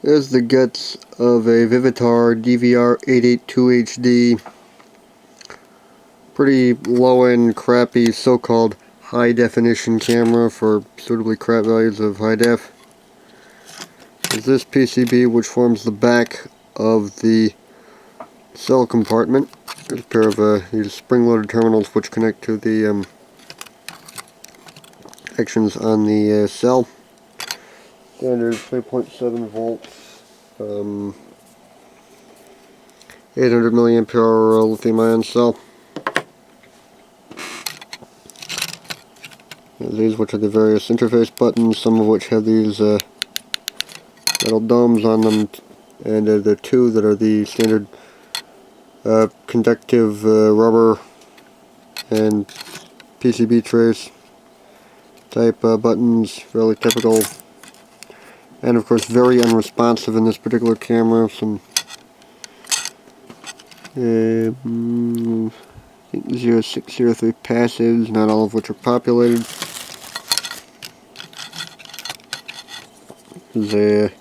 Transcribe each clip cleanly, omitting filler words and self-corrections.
There's the guts of a Vivitar DVR 882 HD. Pretty low-end, crappy, so-called high-definition camera for suitably crap values of high def. There's this PCB, which forms the back of the cell compartment. There's a pair of these spring-loaded terminals which connect to the connections on the cell. Standard 3.7 volts, 800 milliampere hour lithium-ion cell. These, which are the various interface buttons, some of which have these metal domes on them, and the two that are the standard conductive rubber and PCB trace type buttons, fairly typical, and of course very unresponsive in this particular camera. Some I think 0603 passives, not all of which are populated. There's a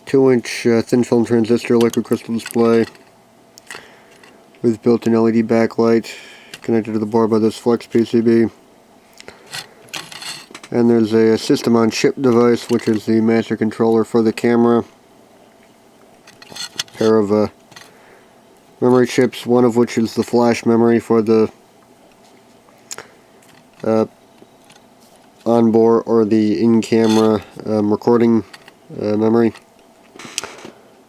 2-inch thin film transistor liquid crystal display with built-in LED backlight connected to the board by this flex PCB. And there's a system on chip device, which is the master controller for the camera. A pair of memory chips, one of which is the flash memory for the onboard or the in-camera recording memory.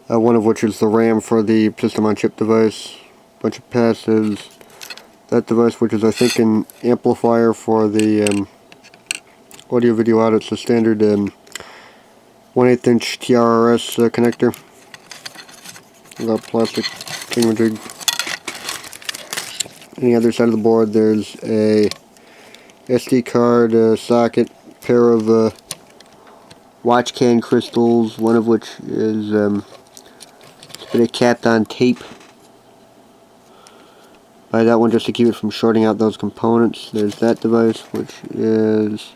One of which is the RAM for the system on chip device. Bunch of passives. That device, which is I think an amplifier for the audio video out. It's a standard 1/8 inch TRRS connector. Got plastic thingamajig. On the other side of the board there's a SD card socket, pair of watch can crystals, one of which is a bit of capped on tape. Buy that one just to keep it from shorting out those components. There's that device, which is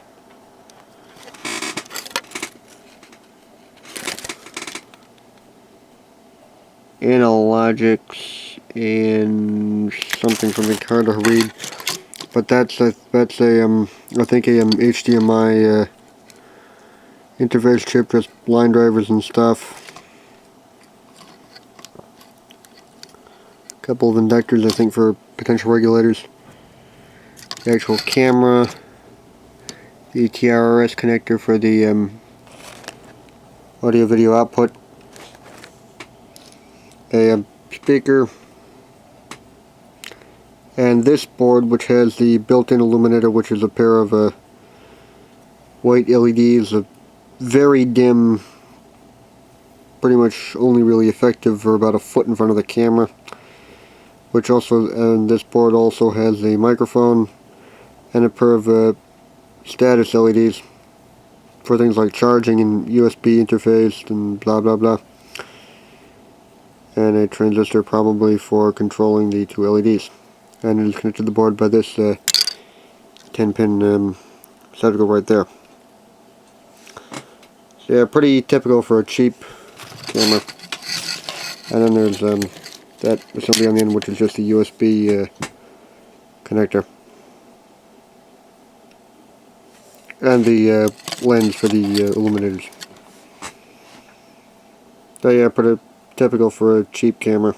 analogics and something hard to read. But that's I think a HDMI interface chip, just line drivers and stuff. A couple of inductors, I think, for potential regulators. The actual camera, the TRRS connector for the audio video output, a speaker, and this board, which has the built-in illuminator, which is a pair of white LEDs, a very dim, pretty much only really effective for about a foot in front of the camera. Which also, and this board also has a microphone and a pair of status LEDs for things like charging and USB interface and blah blah blah. And a transistor probably for controlling the two LEDs. And it is connected to the board by this 10-pin receptacle right there. So yeah, pretty typical for a cheap camera. And then there's that assembly on the end, which is just a USB connector. And the lens for the illuminators. So yeah, pretty typical for a cheap camera.